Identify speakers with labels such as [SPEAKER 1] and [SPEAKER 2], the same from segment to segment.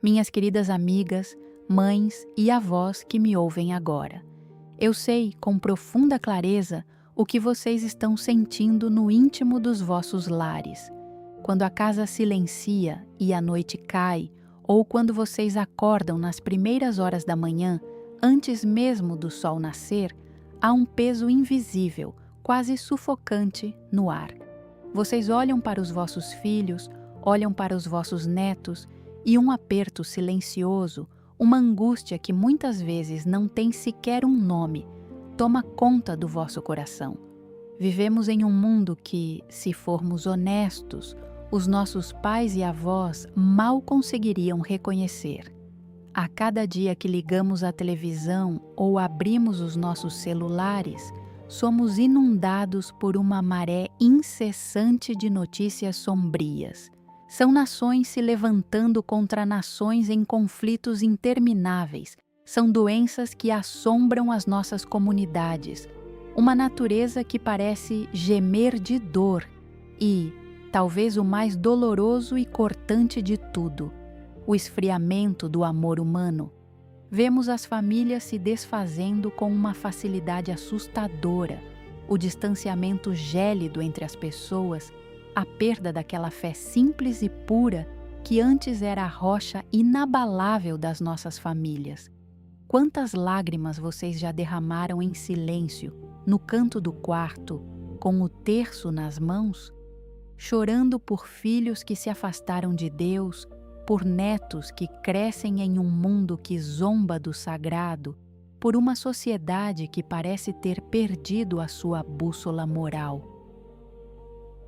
[SPEAKER 1] minhas queridas amigas, mães e avós que me ouvem agora. Eu sei com profunda clareza o que vocês estão sentindo no íntimo dos vossos lares. Quando a casa silencia e a noite cai, ou quando vocês acordam nas primeiras horas da manhã, antes mesmo do sol nascer, há um peso invisível, quase sufocante, no ar. Vocês olham para os vossos filhos, olham para os vossos netos, e um aperto silencioso, uma angústia que muitas vezes não tem sequer um nome, toma conta do vosso coração. Vivemos em um mundo que, se formos honestos, os nossos pais e avós mal conseguiriam reconhecer. A cada dia que ligamos a televisão ou abrimos os nossos celulares, somos inundados por uma maré incessante de notícias sombrias. São nações se levantando contra nações em conflitos intermináveis. São doenças que assombram as nossas comunidades. Uma natureza que parece gemer de dor e, talvez o mais doloroso e cortante de tudo, o esfriamento do amor humano. Vemos as famílias se desfazendo com uma facilidade assustadora, o distanciamento gélido entre as pessoas, a perda daquela fé simples e pura que antes era a rocha inabalável das nossas famílias. Quantas lágrimas vocês já derramaram em silêncio, no canto do quarto, com o terço nas mãos? Chorando por filhos que se afastaram de Deus, por netos que crescem em um mundo que zomba do sagrado, por uma sociedade que parece ter perdido a sua bússola moral.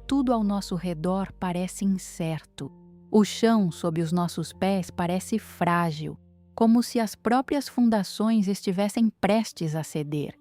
[SPEAKER 1] Tudo ao nosso redor parece incerto. O chão sob os nossos pés parece frágil, como se as próprias fundações estivessem prestes a ceder.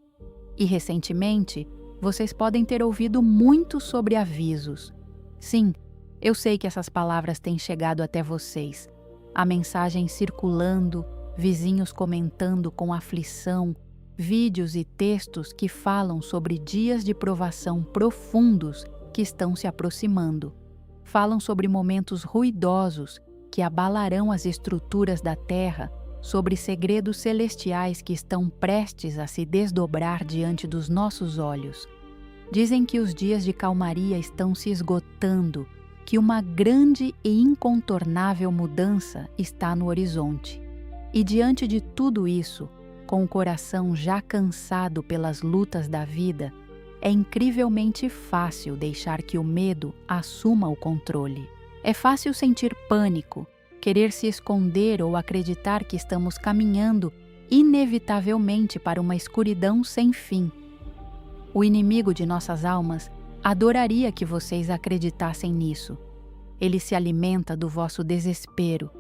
[SPEAKER 1] E recentemente, vocês podem ter ouvido muito sobre avisos. Sim, eu sei que essas palavras têm chegado até vocês. A mensagem circulando, vizinhos comentando com aflição, vídeos e textos que falam sobre dias de provação profundos que estão se aproximando. Falam sobre momentos ruidosos que abalarão as estruturas da terra, sobre segredos celestiais que estão prestes a se desdobrar diante dos nossos olhos. Dizem que os dias de calmaria estão se esgotando, que uma grande e incontornável mudança está no horizonte. E diante de tudo isso, com o coração já cansado pelas lutas da vida, é incrivelmente fácil deixar que o medo assuma o controle. É fácil sentir pânico, querer se esconder ou acreditar que estamos caminhando inevitavelmente para uma escuridão sem fim. O inimigo de nossas almas adoraria que vocês acreditassem nisso. Ele se alimenta do vosso desespero.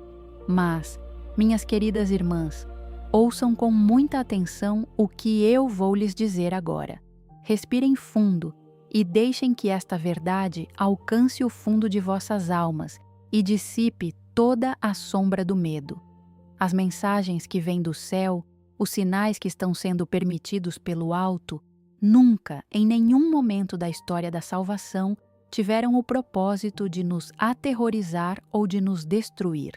[SPEAKER 1] Mas, minhas queridas irmãs, ouçam com muita atenção o que eu vou lhes dizer agora. Respirem fundo e deixem que esta verdade alcance o fundo de vossas almas e dissipe toda a sombra do medo. As mensagens que vêm do céu, os sinais que estão sendo permitidos pelo alto, nunca, em nenhum momento da história da salvação, tiveram o propósito de nos aterrorizar ou de nos destruir.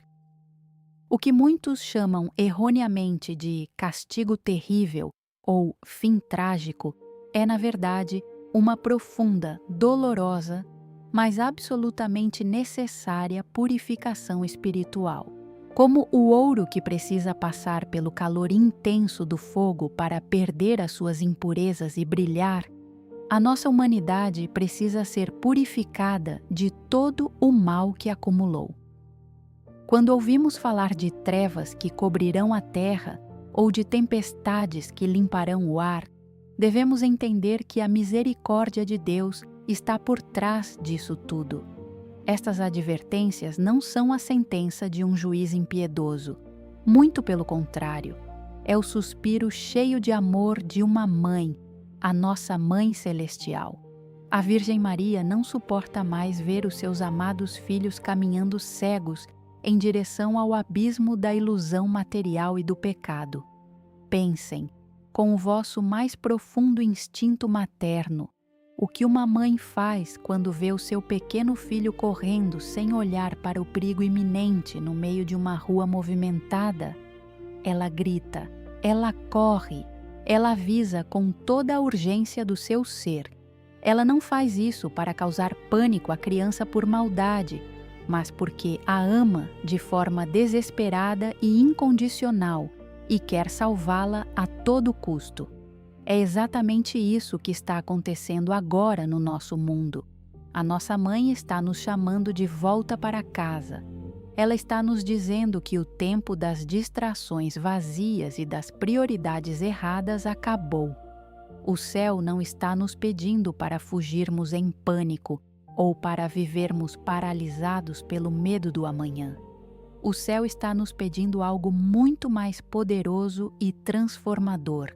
[SPEAKER 1] O que muitos chamam erroneamente de castigo terrível ou fim trágico é, na verdade, uma profunda, dolorosa, mas absolutamente necessária purificação espiritual. Como o ouro que precisa passar pelo calor intenso do fogo para perder as suas impurezas e brilhar, a nossa humanidade precisa ser purificada de todo o mal que acumulou. Quando ouvimos falar de trevas que cobrirão a terra ou de tempestades que limparão o ar, devemos entender que a misericórdia de Deus está por trás disso tudo. Estas advertências não são a sentença de um juiz impiedoso. Muito pelo contrário, é o suspiro cheio de amor de uma mãe, a nossa Mãe Celestial. A Virgem Maria não suporta mais ver os seus amados filhos caminhando cegos em direção ao abismo da ilusão material e do pecado. Pensem, com o vosso mais profundo instinto materno, o que uma mãe faz quando vê o seu pequeno filho correndo sem olhar para o perigo iminente no meio de uma rua movimentada? Ela grita, ela corre, ela avisa com toda a urgência do seu ser. Ela não faz isso para causar pânico à criança por maldade, mas porque a ama de forma desesperada e incondicional e quer salvá-la a todo custo. É exatamente isso que está acontecendo agora no nosso mundo. A nossa mãe está nos chamando de volta para casa. Ela está nos dizendo que o tempo das distrações vazias e das prioridades erradas acabou. O céu não está nos pedindo para fugirmos em pânico ou para vivermos paralisados pelo medo do amanhã. O céu está nos pedindo algo muito mais poderoso e transformador.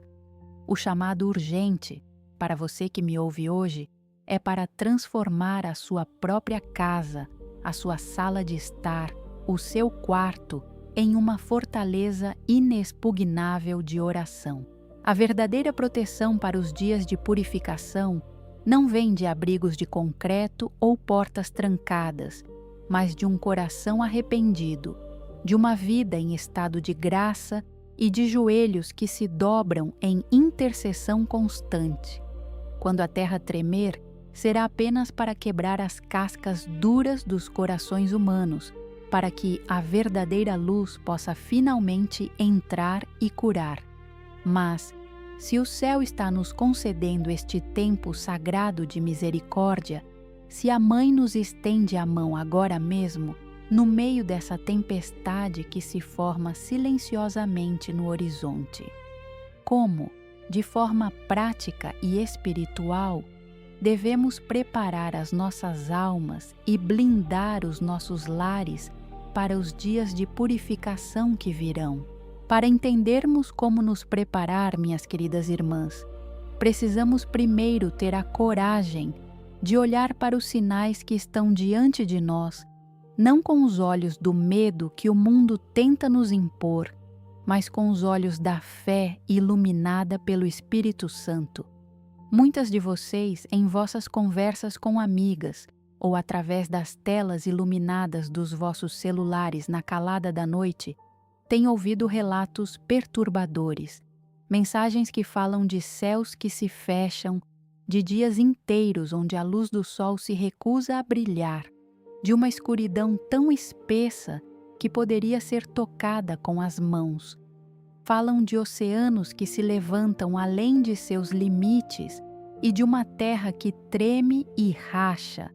[SPEAKER 1] O chamado urgente, para você que me ouve hoje, é para transformar a sua própria casa, a sua sala de estar, o seu quarto, em uma fortaleza inexpugnável de oração. A verdadeira proteção para os dias de purificação não vem de abrigos de concreto ou portas trancadas, mas de um coração arrependido, de uma vida em estado de graça e de joelhos que se dobram em intercessão constante. Quando a terra tremer, será apenas para quebrar as cascas duras dos corações humanos, para que a verdadeira luz possa finalmente entrar e curar. Mas, se o céu está nos concedendo este tempo sagrado de misericórdia, se a Mãe nos estende a mão agora mesmo, no meio dessa tempestade que se forma silenciosamente no horizonte. Como, de forma prática e espiritual, devemos preparar as nossas almas e blindar os nossos lares para os dias de purificação que virão. Para entendermos como nos preparar, minhas queridas irmãs, precisamos primeiro ter a coragem de olhar para os sinais que estão diante de nós, não com os olhos do medo que o mundo tenta nos impor, mas com os olhos da fé iluminada pelo Espírito Santo. Muitas de vocês, em vossas conversas com amigas ou através das telas iluminadas dos vossos celulares na calada da noite, têm ouvido relatos perturbadores, mensagens que falam de céus que se fecham, de dias inteiros onde a luz do sol se recusa a brilhar, de uma escuridão tão espessa que poderia ser tocada com as mãos. Falam de oceanos que se levantam além de seus limites e de uma terra que treme e racha,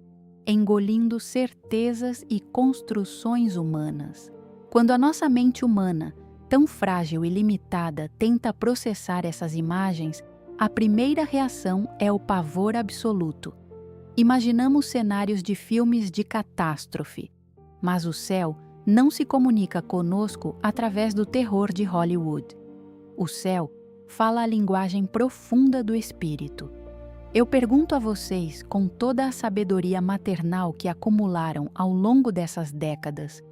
[SPEAKER 1] engolindo certezas e construções humanas. Quando a nossa mente humana, tão frágil e limitada, tenta processar essas imagens, a primeira reação é o pavor absoluto. Imaginamos cenários de filmes de catástrofe, mas o céu não se comunica conosco através do terror de Hollywood. O céu fala a linguagem profunda do Espírito. Eu pergunto a vocês, com toda a sabedoria maternal que acumularam ao longo dessas décadas,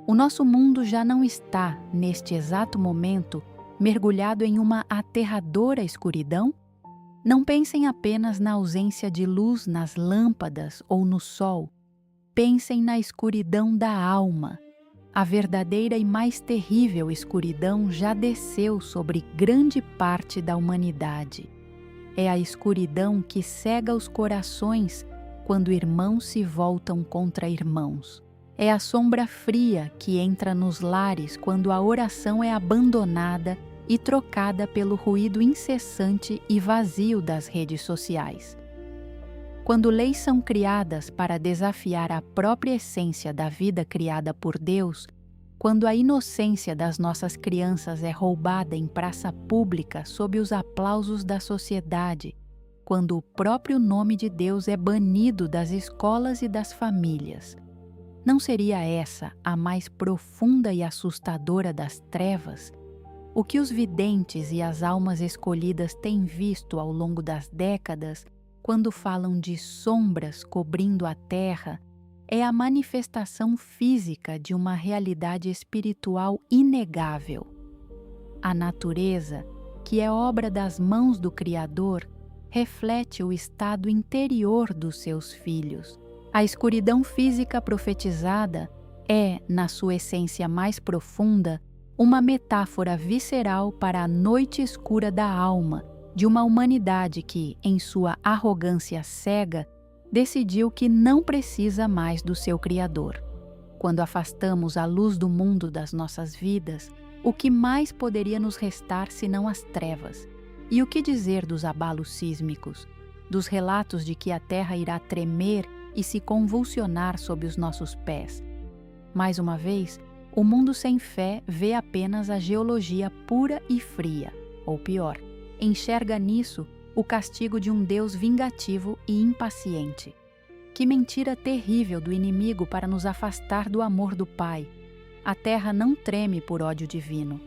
[SPEAKER 1] o nosso mundo já não está, neste exato momento, mergulhado em uma aterradora escuridão? Não pensem apenas na ausência de luz nas lâmpadas ou no sol. Pensem na escuridão da alma. A verdadeira e mais terrível escuridão já desceu sobre grande parte da humanidade. É a escuridão que cega os corações quando irmãos se voltam contra irmãos. É a sombra fria que entra nos lares quando a oração é abandonada e trocada pelo ruído incessante e vazio das redes sociais. Quando leis são criadas para desafiar a própria essência da vida criada por Deus, quando a inocência das nossas crianças é roubada em praça pública sob os aplausos da sociedade, quando o próprio nome de Deus é banido das escolas e das famílias, não seria essa a mais profunda e assustadora das trevas? O que os videntes e as almas escolhidas têm visto ao longo das décadas, quando falam de sombras cobrindo a terra, é a manifestação física de uma realidade espiritual inegável. A natureza, que é obra das mãos do Criador, reflete o estado interior dos seus filhos. A escuridão física profetizada é, na sua essência mais profunda, uma metáfora visceral para a noite escura da alma de uma humanidade que, em sua arrogância cega, decidiu que não precisa mais do seu Criador. Quando afastamos a luz do mundo das nossas vidas, o que mais poderia nos restar senão as trevas? E o que dizer dos abalos sísmicos, dos relatos de que a terra irá tremer e se convulsionar sob os nossos pés? Mais uma vez, o mundo sem fé vê apenas a geologia pura e fria, ou pior, enxerga nisso o castigo de um Deus vingativo e impaciente. Que mentira terrível do inimigo para nos afastar do amor do Pai. A terra não treme por ódio divino.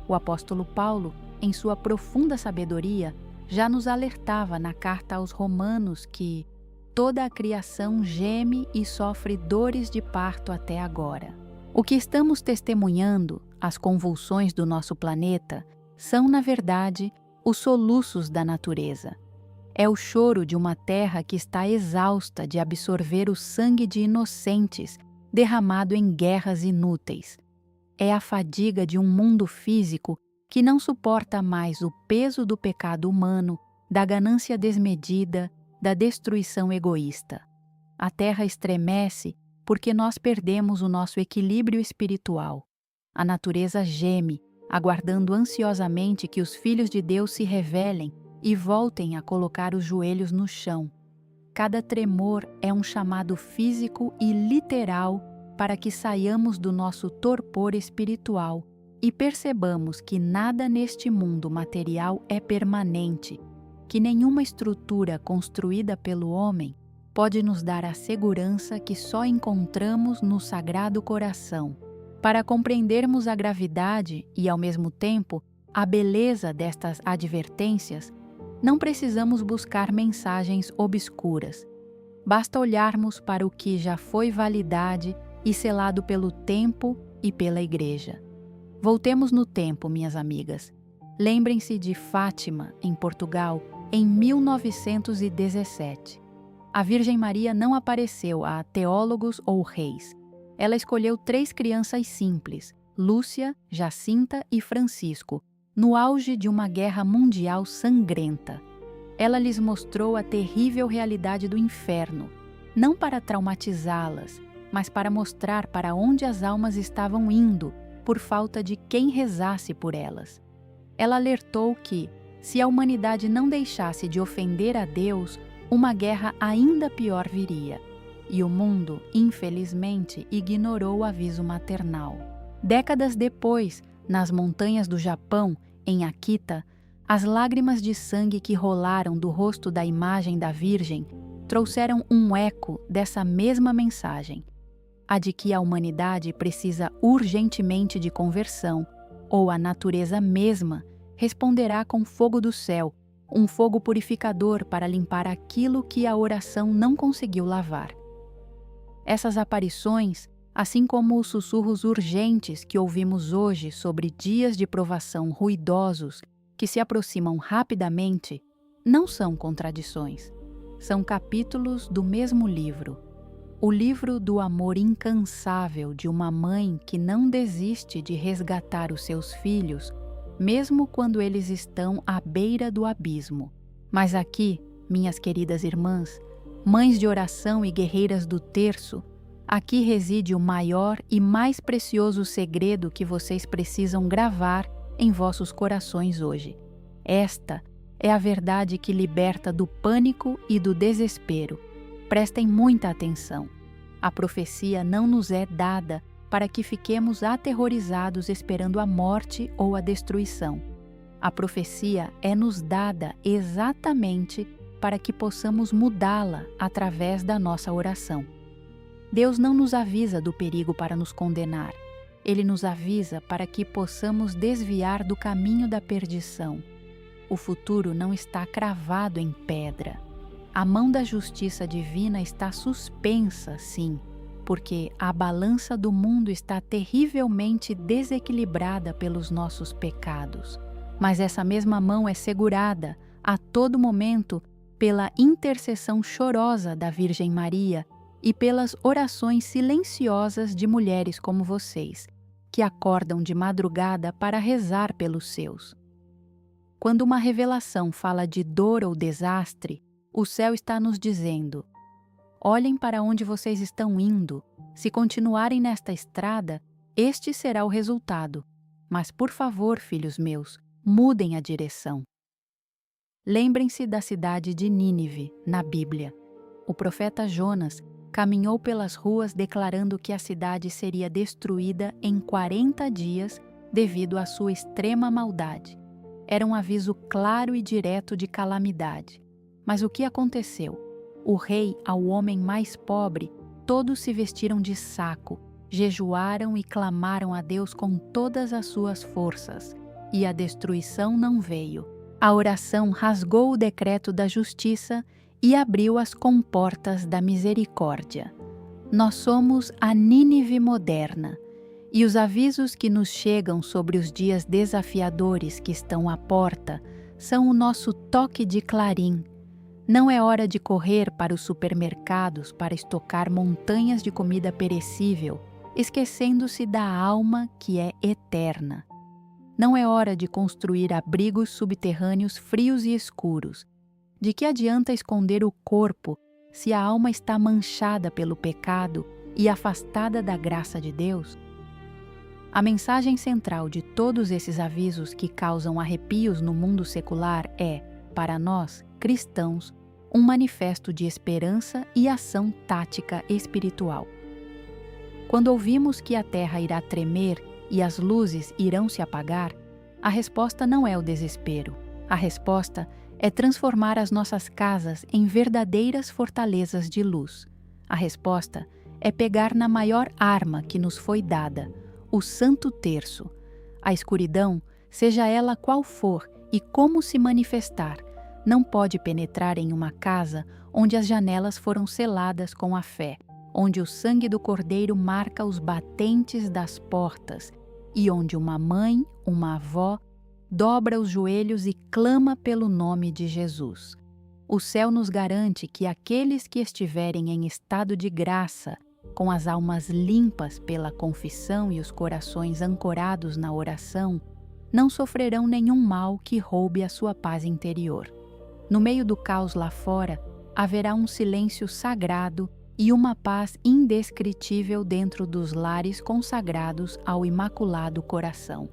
[SPEAKER 1] O apóstolo Paulo, em sua profunda sabedoria, já nos alertava na carta aos Romanos que toda a criação geme e sofre dores de parto até agora. O que estamos testemunhando, as convulsões do nosso planeta, são, na verdade, os soluços da natureza. É o choro de uma terra que está exausta de absorver o sangue de inocentes derramado em guerras inúteis. É a fadiga de um mundo físico que não suporta mais o peso do pecado humano, da ganância desmedida, da destruição egoísta. A terra estremece porque nós perdemos o nosso equilíbrio espiritual. A natureza geme, aguardando ansiosamente que os filhos de Deus se revelem e voltem a colocar os joelhos no chão. Cada tremor é um chamado físico e literal para que saiamos do nosso torpor espiritual e percebamos que nada neste mundo material é permanente, que nenhuma estrutura construída pelo homem pode nos dar a segurança que só encontramos no Sagrado Coração. Para compreendermos a gravidade e, ao mesmo tempo, a beleza destas advertências, não precisamos buscar mensagens obscuras. Basta olharmos para o que já foi validade e selado pelo tempo e pela Igreja. Voltemos no tempo, minhas amigas. Lembrem-se de Fátima, em Portugal, em 1917. A Virgem Maria não apareceu a teólogos ou reis. Ela escolheu 3 crianças simples, Lúcia, Jacinta e Francisco, no auge de uma guerra mundial sangrenta. Ela lhes mostrou a terrível realidade do inferno, não para traumatizá-las, mas para mostrar para onde as almas estavam indo por falta de quem rezasse por elas. Ela alertou que, se a humanidade não deixasse de ofender a Deus, uma guerra ainda pior viria. E o mundo, infelizmente, ignorou o aviso maternal. Décadas depois, nas montanhas do Japão, em Akita, as lágrimas de sangue que rolaram do rosto da imagem da Virgem trouxeram um eco dessa mesma mensagem, a de que a humanidade precisa urgentemente de conversão, ou a natureza mesma responderá com fogo do céu, um fogo purificador para limpar aquilo que a oração não conseguiu lavar. Essas aparições, assim como os sussurros urgentes que ouvimos hoje sobre dias de provação ruidosos que se aproximam rapidamente, não são contradições. São capítulos do mesmo livro. O livro do amor incansável de uma mãe que não desiste de resgatar os seus filhos, mesmo quando eles estão à beira do abismo. Mas aqui, minhas queridas irmãs, mães de oração e guerreiras do terço, aqui reside o maior e mais precioso segredo que vocês precisam gravar em vossos corações hoje. Esta é a verdade que liberta do pânico e do desespero. Prestem muita atenção. A profecia não nos é dada para que fiquemos aterrorizados esperando a morte ou a destruição. A profecia é nos dada exatamente para que possamos mudá-la através da nossa oração. Deus não nos avisa do perigo para nos condenar. Ele nos avisa para que possamos desviar do caminho da perdição. O futuro não está cravado em pedra. A mão da justiça divina está suspensa, sim, porque a balança do mundo está terrivelmente desequilibrada pelos nossos pecados. Mas essa mesma mão é segurada a todo momento pela intercessão chorosa da Virgem Maria e pelas orações silenciosas de mulheres como vocês, que acordam de madrugada para rezar pelos seus. Quando uma revelação fala de dor ou desastre, o céu está nos dizendo: olhem para onde vocês estão indo. Se continuarem nesta estrada, este será o resultado. Mas, por favor, filhos meus, mudem a direção. Lembrem-se da cidade de Nínive, na Bíblia. O profeta Jonas caminhou pelas ruas declarando que a cidade seria destruída em 40 dias devido à sua extrema maldade. Era um aviso claro e direto de calamidade. Mas o que aconteceu? O rei ao homem mais pobre, todos se vestiram de saco, jejuaram e clamaram a Deus com todas as suas forças, e a destruição não veio. A oração rasgou o decreto da justiça e abriu as comportas da misericórdia. Nós somos a Nínive moderna, e os avisos que nos chegam sobre os dias desafiadores que estão à porta são o nosso toque de clarim. Não é hora de correr para os supermercados para estocar montanhas de comida perecível, esquecendo-se da alma que é eterna. Não é hora de construir abrigos subterrâneos frios e escuros. De que adianta esconder o corpo se a alma está manchada pelo pecado e afastada da graça de Deus? A mensagem central de todos esses avisos que causam arrepios no mundo secular é, para nós, cristãos, um manifesto de esperança e ação tática espiritual. Quando ouvimos que a terra irá tremer e as luzes irão se apagar, a resposta não é o desespero. A resposta é transformar as nossas casas em verdadeiras fortalezas de luz. A resposta é pegar na maior arma que nos foi dada, o Santo Terço. A escuridão, seja ela qual for e como se manifestar, não pode penetrar em uma casa onde as janelas foram seladas com a fé, onde o sangue do Cordeiro marca os batentes das portas e onde uma mãe, uma avó, dobra os joelhos e clama pelo nome de Jesus. O céu nos garante que aqueles que estiverem em estado de graça, com as almas limpas pela confissão e os corações ancorados na oração, não sofrerão nenhum mal que roube a sua paz interior. No meio do caos lá fora, haverá um silêncio sagrado e uma paz indescritível dentro dos lares consagrados ao Imaculado Coração.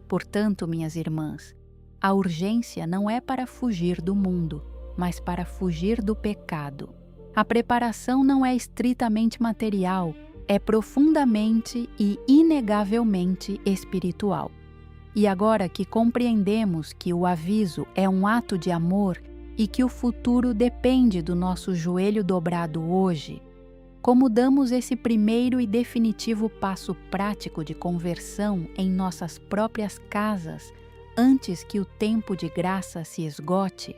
[SPEAKER 1] Portanto, minhas irmãs, a urgência não é para fugir do mundo, mas para fugir do pecado. A preparação não é estritamente material, é profundamente e inegavelmente espiritual. E agora que compreendemos que o aviso é um ato de amor e que o futuro depende do nosso joelho dobrado hoje, como damos esse primeiro e definitivo passo prático de conversão em nossas próprias casas antes que o tempo de graça se esgote,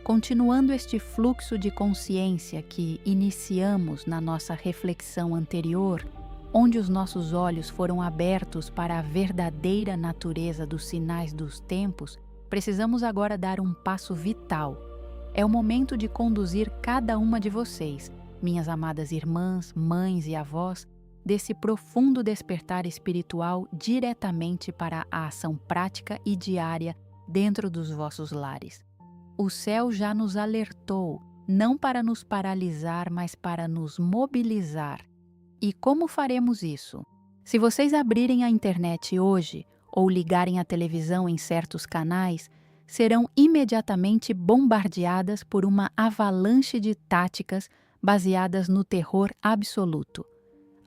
[SPEAKER 1] continuando este fluxo de consciência que iniciamos na nossa reflexão anterior, onde os nossos olhos foram abertos para a verdadeira natureza dos sinais dos tempos, precisamos agora dar um passo vital. É o momento de conduzir cada uma de vocês, minhas amadas irmãs, mães e avós, desse profundo despertar espiritual diretamente para a ação prática e diária dentro dos vossos lares. O céu já nos alertou, não para nos paralisar, mas para nos mobilizar. E como faremos isso? Se vocês abrirem a internet hoje ou ligarem a televisão em certos canais, serão imediatamente bombardeadas por uma avalanche de táticas baseadas no terror absoluto.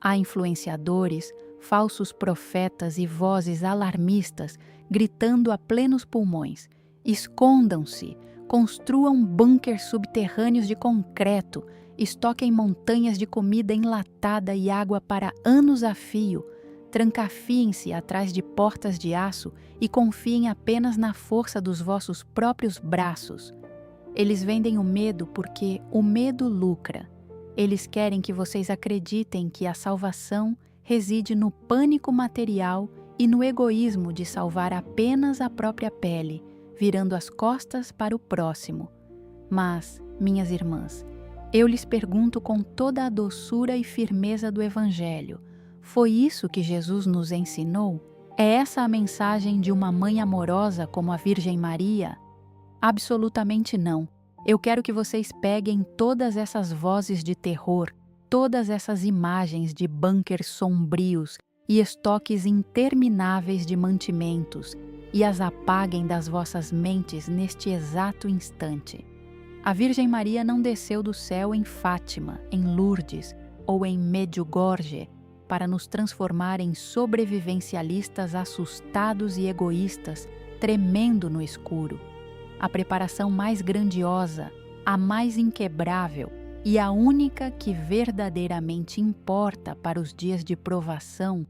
[SPEAKER 1] Há influenciadores, falsos profetas e vozes alarmistas gritando a plenos pulmões: escondam-se, construam bunkers subterrâneos de concreto, estoquem montanhas de comida enlatada e água para anos a fio, trancafiem-se atrás de portas de aço e confiem apenas na força dos vossos próprios braços. Eles vendem o medo porque o medo lucra. Eles querem que vocês acreditem que a salvação reside no pânico material e no egoísmo de salvar apenas a própria pele, virando as costas para o próximo. Mas Minhas irmãs, eu lhes pergunto com toda a doçura e firmeza do Evangelho: foi isso que Jesus nos ensinou? É essa a mensagem de uma mãe amorosa como a Virgem Maria? Absolutamente não. Eu quero que vocês peguem todas essas vozes de terror, todas essas imagens de bunkers sombrios e estoques intermináveis de mantimentos e as apaguem das vossas mentes neste exato instante. A Virgem Maria não desceu do céu em Fátima, em Lourdes ou em Medjugorje para nos transformar em sobrevivencialistas assustados e egoístas, tremendo no escuro. A preparação mais grandiosa, a mais inquebrável e a única que verdadeiramente importa para os dias de provação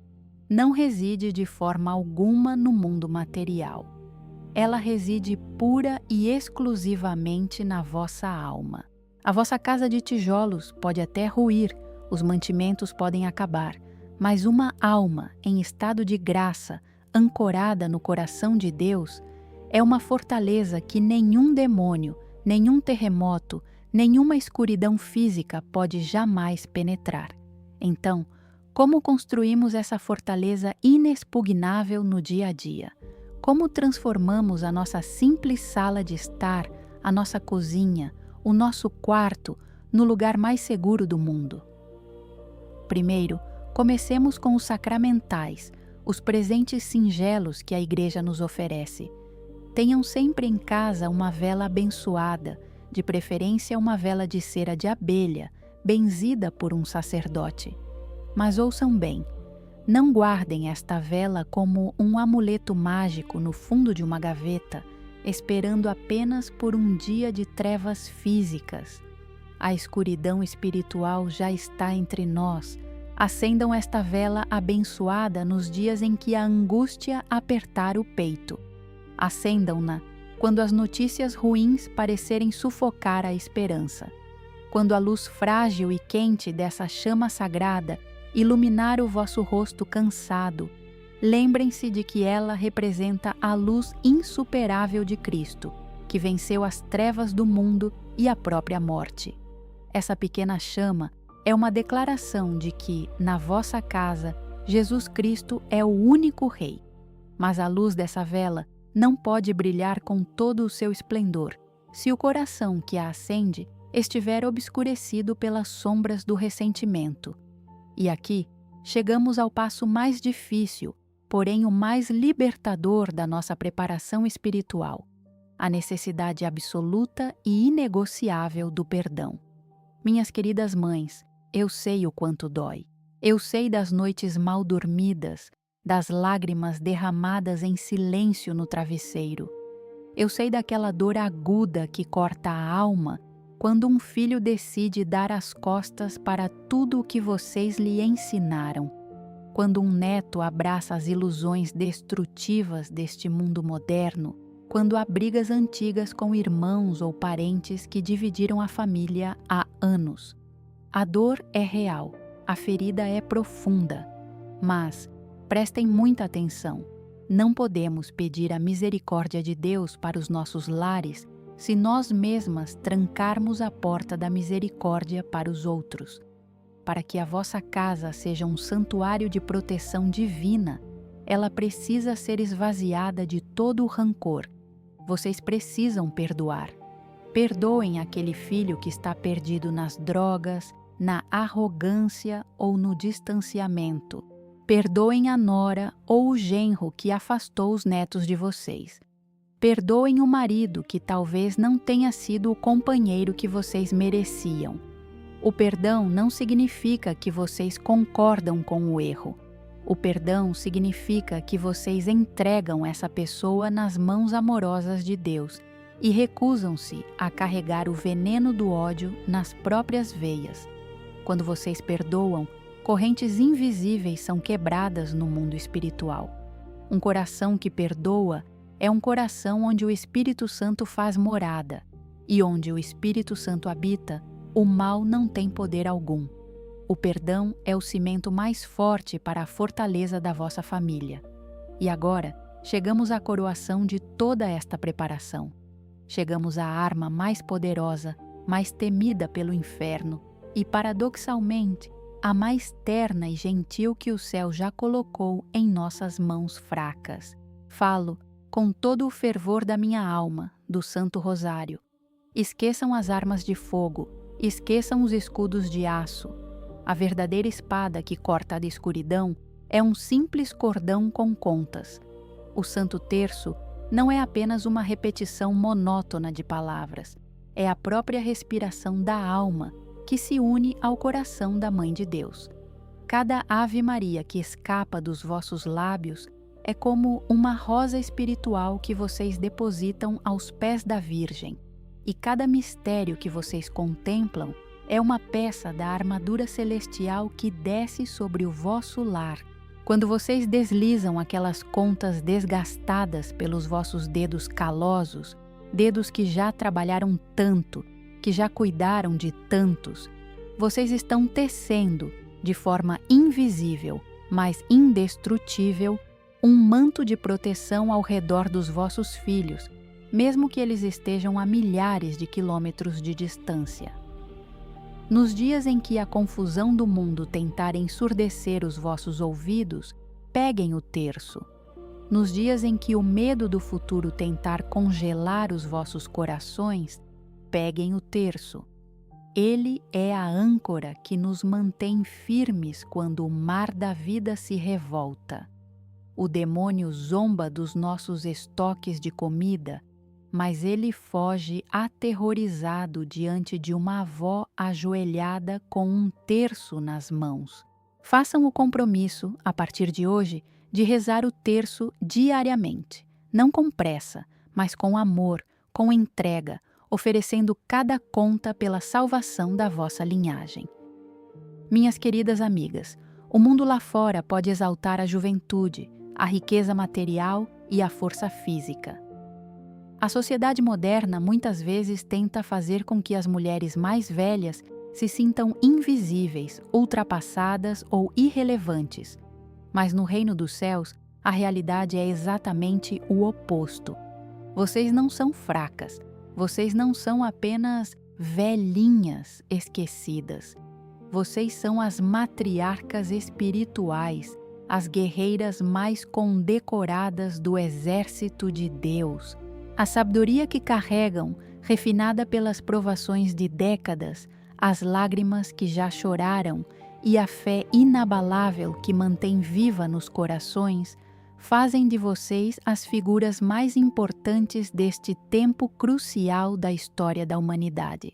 [SPEAKER 1] não reside de forma alguma no mundo material. Ela reside pura e exclusivamente na vossa alma. A vossa casa de tijolos pode até ruir, os mantimentos podem acabar, mas uma alma em estado de graça, ancorada no coração de Deus, é uma fortaleza que nenhum demônio, nenhum terremoto, nenhuma escuridão física pode jamais penetrar. Então, como construímos essa fortaleza inexpugnável no dia a dia? Como transformamos a nossa simples sala de estar, a nossa cozinha, o nosso quarto, no lugar mais seguro do mundo? Primeiro, comecemos com os sacramentais, os presentes singelos que a Igreja nos oferece. Tenham sempre em casa uma vela abençoada, de preferência uma vela de cera de abelha, benzida por um sacerdote. Mas ouçam bem, não guardem esta vela como um amuleto mágico no fundo de uma gaveta, esperando apenas por um dia de trevas físicas. A escuridão espiritual já está entre nós. Acendam esta vela abençoada nos dias em que a angústia apertar o peito. Acendam-na quando as notícias ruins parecerem sufocar a esperança. Quando a luz frágil e quente dessa chama sagrada iluminar o vosso rosto cansado, lembrem-se de que ela representa a luz insuperável de Cristo, que venceu as trevas do mundo e a própria morte. Essa pequena chama é uma declaração de que, na vossa casa, Jesus Cristo é o único Rei. Mas a luz dessa vela não pode brilhar com todo o seu esplendor, se o coração que a acende estiver obscurecido pelas sombras do ressentimento. E aqui chegamos ao passo mais difícil, porém o mais libertador da nossa preparação espiritual, a necessidade absoluta e inegociável do perdão. Minhas queridas mães, eu sei o quanto dói. Eu sei das noites mal dormidas, das lágrimas derramadas em silêncio no travesseiro. Eu sei daquela dor aguda que corta a alma quando um filho decide dar as costas para tudo o que vocês lhe ensinaram. Quando um neto abraça as ilusões destrutivas deste mundo moderno. Quando há brigas antigas com irmãos ou parentes que dividiram a família há anos. A dor é real, a ferida é profunda, mas prestem muita atenção. Não podemos pedir a misericórdia de Deus para os nossos lares se nós mesmas trancarmos a porta da misericórdia para os outros. Para que a vossa casa seja um santuário de proteção divina, ela precisa ser esvaziada de todo o rancor. Vocês precisam perdoar. Perdoem aquele filho que está perdido nas drogas, na arrogância ou no distanciamento. Perdoem a nora ou o genro que afastou os netos de vocês. Perdoem o marido que talvez não tenha sido o companheiro que vocês mereciam. O perdão não significa que vocês concordam com o erro. O perdão significa que vocês entregam essa pessoa nas mãos amorosas de Deus e recusam-se a carregar o veneno do ódio nas próprias veias. Quando vocês perdoam, correntes invisíveis são quebradas no mundo espiritual. Um coração que perdoa é um coração onde o Espírito Santo faz morada, e onde o Espírito Santo habita, o mal não tem poder algum. O perdão é o cimento mais forte para a fortaleza da vossa família. E agora, chegamos à coroação de toda esta preparação. Chegamos à arma mais poderosa, mais temida pelo inferno e, paradoxalmente, a mais terna e gentil que o céu já colocou em nossas mãos fracas. Falo, com todo o fervor da minha alma, do Santo Rosário. Esqueçam as armas de fogo, esqueçam os escudos de aço. A verdadeira espada que corta a escuridão é um simples cordão com contas. O Santo Terço não é apenas uma repetição monótona de palavras, é a própria respiração da alma que se une ao coração da Mãe de Deus. Cada Ave Maria que escapa dos vossos lábios é como uma rosa espiritual que vocês depositam aos pés da Virgem, e cada mistério que vocês contemplam é uma peça da armadura celestial que desce sobre o vosso lar. Quando vocês deslizam aquelas contas desgastadas pelos vossos dedos calosos, dedos que já trabalharam tanto, que já cuidaram de tantos, vocês estão tecendo, de forma invisível, mas indestrutível, um manto de proteção ao redor dos vossos filhos, mesmo que eles estejam a milhares de quilômetros de distância. Nos dias em que a confusão do mundo tentar ensurdecer os vossos ouvidos, peguem o terço. Nos dias em que o medo do futuro tentar congelar os vossos corações, peguem o terço. Ele é a âncora que nos mantém firmes quando o mar da vida se revolta. O demônio zomba dos nossos estoques de comida, mas ele foge aterrorizado diante de uma avó ajoelhada com um terço nas mãos. Façam o compromisso, a partir de hoje, de rezar o terço diariamente, não com pressa, mas com amor, com entrega, oferecendo cada conta pela salvação da vossa linhagem. Minhas queridas amigas, o mundo lá fora pode exaltar a juventude, a riqueza material e a força física. A sociedade moderna muitas vezes tenta fazer com que as mulheres mais velhas se sintam invisíveis, ultrapassadas ou irrelevantes. Mas no reino dos céus, a realidade é exatamente o oposto. Vocês não são fracas, vocês não são apenas velhinhas esquecidas. Vocês são as matriarcas espirituais, as guerreiras mais condecoradas do exército de Deus. A sabedoria que carregam, refinada pelas provações de décadas, as lágrimas que já choraram e a fé inabalável que mantém viva nos corações, fazem de vocês as figuras mais importantes deste tempo crucial da história da humanidade.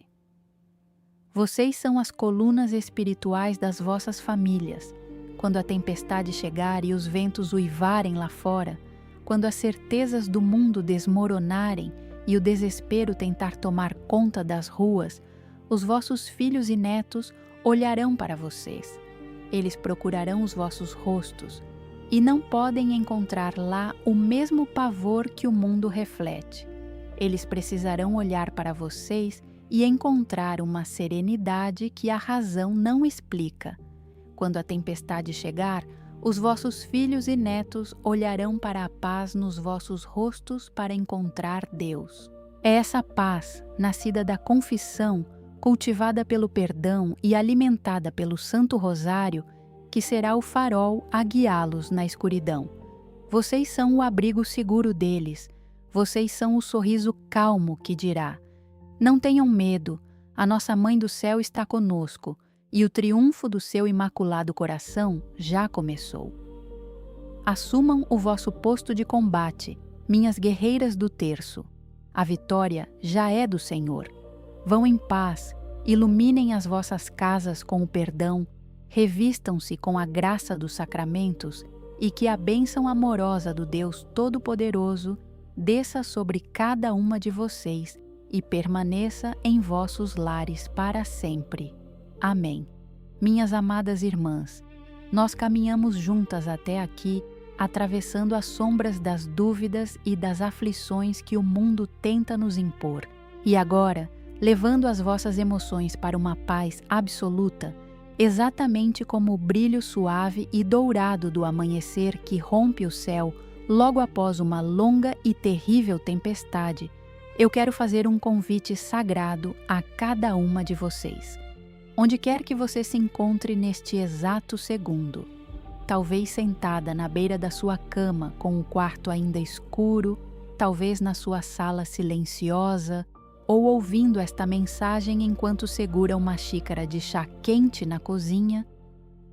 [SPEAKER 1] Vocês são as colunas espirituais das vossas famílias. Quando a tempestade chegar e os ventos uivarem lá fora, quando as certezas do mundo desmoronarem e o desespero tentar tomar conta das ruas, os vossos filhos e netos olharão para vocês. Eles procurarão os vossos rostos e não podem encontrar lá o mesmo pavor que o mundo reflete. Eles precisarão olhar para vocês e encontrar uma serenidade que a razão não explica. Quando a tempestade chegar, os vossos filhos e netos olharão para a paz nos vossos rostos para encontrar Deus. É essa paz, nascida da confissão, cultivada pelo perdão e alimentada pelo Santo Rosário, que será o farol a guiá-los na escuridão. Vocês são o abrigo seguro deles, vocês são o sorriso calmo que dirá: não tenham medo, a nossa Mãe do Céu está conosco, e o triunfo do seu imaculado coração já começou. Assumam o vosso posto de combate, minhas guerreiras do terço. A vitória já é do Senhor. Vão em paz, iluminem as vossas casas com o perdão, revistam-se com a graça dos sacramentos e que a bênção amorosa do Deus Todo-Poderoso desça sobre cada uma de vocês e permaneça em vossos lares para sempre. Amém. Minhas amadas irmãs, nós caminhamos juntas até aqui, atravessando as sombras das dúvidas e das aflições que o mundo tenta nos impor. E agora, levando as vossas emoções para uma paz absoluta, exatamente como o brilho suave e dourado do amanhecer que rompe o céu logo após uma longa e terrível tempestade, Eu quero fazer um convite sagrado a cada uma de vocês. Onde quer que você se encontre neste exato segundo, talvez sentada na beira da sua cama com o quarto ainda escuro, talvez na sua sala silenciosa, ou ouvindo esta mensagem enquanto segura uma xícara de chá quente na cozinha,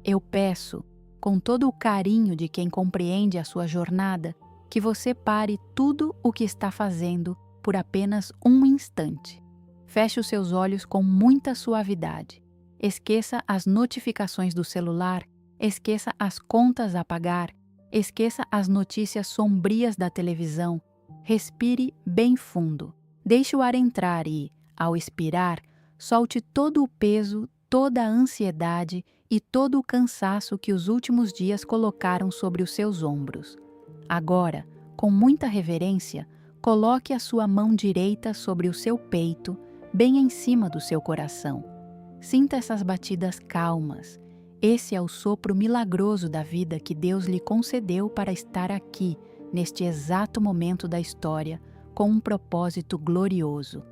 [SPEAKER 1] eu peço, com todo o carinho de quem compreende a sua jornada, que você pare tudo o que está fazendo por apenas um instante. Feche os seus olhos com muita suavidade. Esqueça as notificações do celular, esqueça as contas a pagar, esqueça as notícias sombrias da televisão. Respire bem fundo. Deixe o ar entrar e, ao expirar, solte todo o peso, toda a ansiedade e todo o cansaço que os últimos dias colocaram sobre os seus ombros. Agora, com muita reverência, coloque a sua mão direita sobre o seu peito, bem em cima do seu coração. Sinta essas batidas calmas. Esse é o sopro milagroso da vida que Deus lhe concedeu para estar aqui, neste exato momento da história, com um propósito glorioso.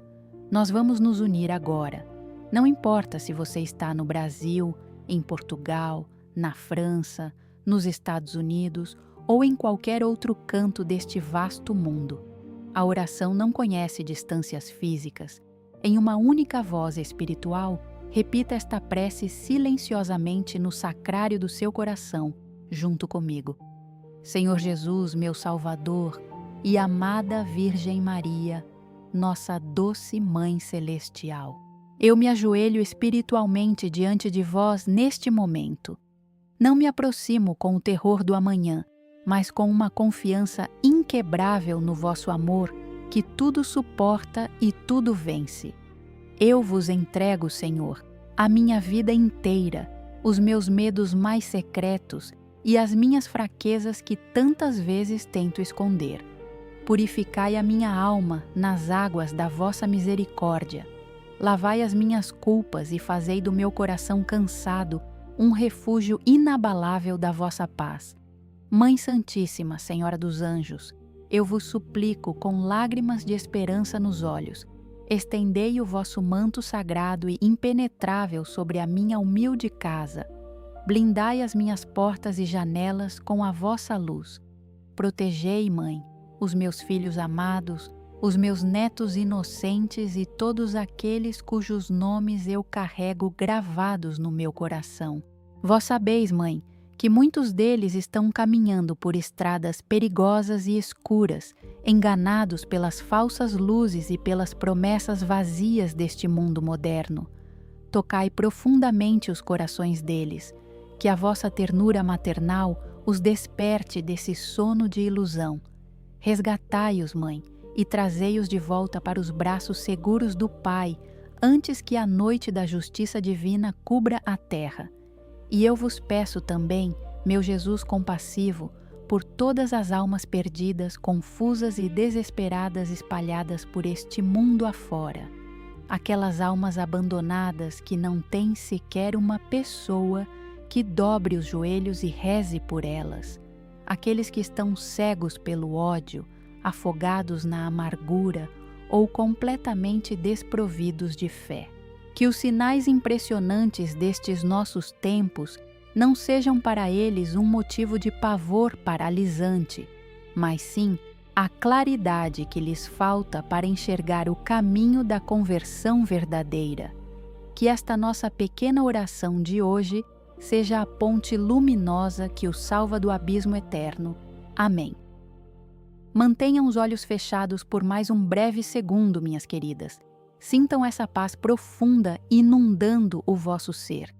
[SPEAKER 1] Nós vamos nos unir agora. Não importa se você está no Brasil, em Portugal, na França, nos Estados Unidos ou em qualquer outro canto deste vasto mundo. A oração não conhece distâncias físicas. Em uma única voz espiritual, repita esta prece silenciosamente no sacrário do seu coração, junto comigo. Senhor Jesus, meu Salvador, e amada Virgem Maria, nossa doce Mãe Celestial. Eu me ajoelho espiritualmente diante de vós neste momento. Não me aproximo com o terror do amanhã, mas com uma confiança inquebrável no vosso amor, que tudo suporta e tudo vence. Eu vos entrego, Senhor, a minha vida inteira, os meus medos mais secretos e as minhas fraquezas que tantas vezes tento esconder. Purificai a minha alma nas águas da vossa misericórdia. Lavai as minhas culpas e fazei do meu coração cansado um refúgio inabalável da vossa paz. Mãe Santíssima, Senhora dos Anjos, eu vos suplico com lágrimas de esperança nos olhos, estendei o vosso manto sagrado e impenetrável sobre a minha humilde casa. Blindai as minhas portas e janelas com a vossa luz. Protegei, Mãe, os meus filhos amados, os meus netos inocentes e todos aqueles cujos nomes eu carrego gravados no meu coração. Vós sabeis, Mãe, que muitos deles estão caminhando por estradas perigosas e escuras, enganados pelas falsas luzes e pelas promessas vazias deste mundo moderno. Tocai profundamente os corações deles, que a vossa ternura maternal os desperte desse sono de ilusão. Resgatai-os, Mãe, e trazei-os de volta para os braços seguros do Pai, antes que a noite da justiça divina cubra a terra. E eu vos peço também, meu Jesus compassivo, por todas as almas perdidas, confusas e desesperadas espalhadas por este mundo afora. Aquelas almas abandonadas que não têm sequer uma pessoa que dobre os joelhos e reze por elas. Aqueles que estão cegos pelo ódio, afogados na amargura ou completamente desprovidos de fé. Que os sinais impressionantes destes nossos tempos não sejam para eles um motivo de pavor paralisante, mas sim a claridade que lhes falta para enxergar o caminho da conversão verdadeira. Que esta nossa pequena oração de hoje seja a ponte luminosa que os salva do abismo eterno. Amém. Mantenham os olhos fechados por mais um breve segundo, minhas queridas. Sintam essa paz profunda inundando o vosso ser.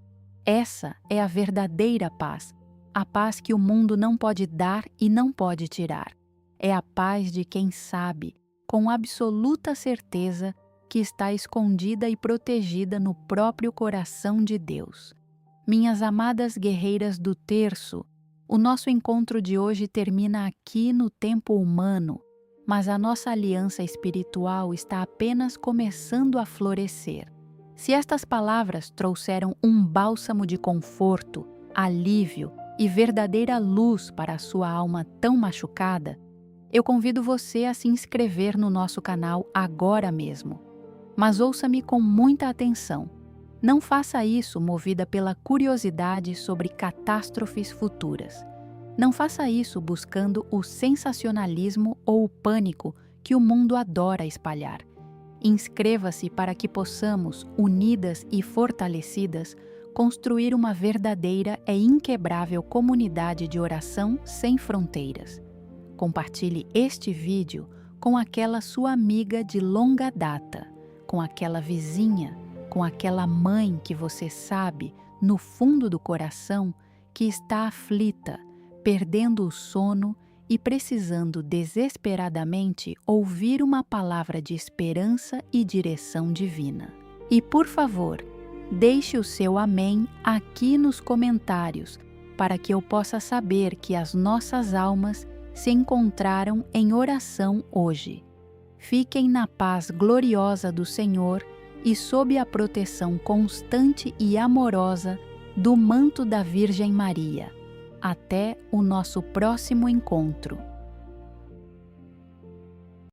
[SPEAKER 1] Essa é a verdadeira paz, a paz que o mundo não pode dar e não pode tirar. É a paz de quem sabe, com absoluta certeza, que está escondida e protegida no próprio coração de Deus. Minhas amadas guerreiras do terço, o nosso encontro de hoje termina aqui no tempo humano, mas a nossa aliança espiritual está apenas começando a florescer. Se estas palavras trouxeram um bálsamo de conforto, alívio e verdadeira luz para a sua alma tão machucada, Eu convido você a se inscrever no nosso canal agora mesmo. Mas ouça-me com muita atenção. Não faça isso movida pela curiosidade sobre catástrofes futuras. Não faça isso buscando o sensacionalismo ou o pânico que o mundo adora espalhar. Inscreva-se para que possamos, unidas e fortalecidas, construir uma verdadeira e inquebrável comunidade de oração sem fronteiras. Compartilhe este vídeo com aquela sua amiga de longa data, com aquela vizinha, com aquela mãe que você sabe, no fundo do coração, que está aflita, perdendo o sono e precisando desesperadamente ouvir uma palavra de esperança e direção divina. E por favor, deixe o seu amém aqui nos comentários, para que eu possa saber que as nossas almas se encontraram em oração hoje. Fiquem na paz gloriosa do Senhor e sob a proteção constante e amorosa do manto da Virgem Maria. Até o nosso próximo encontro.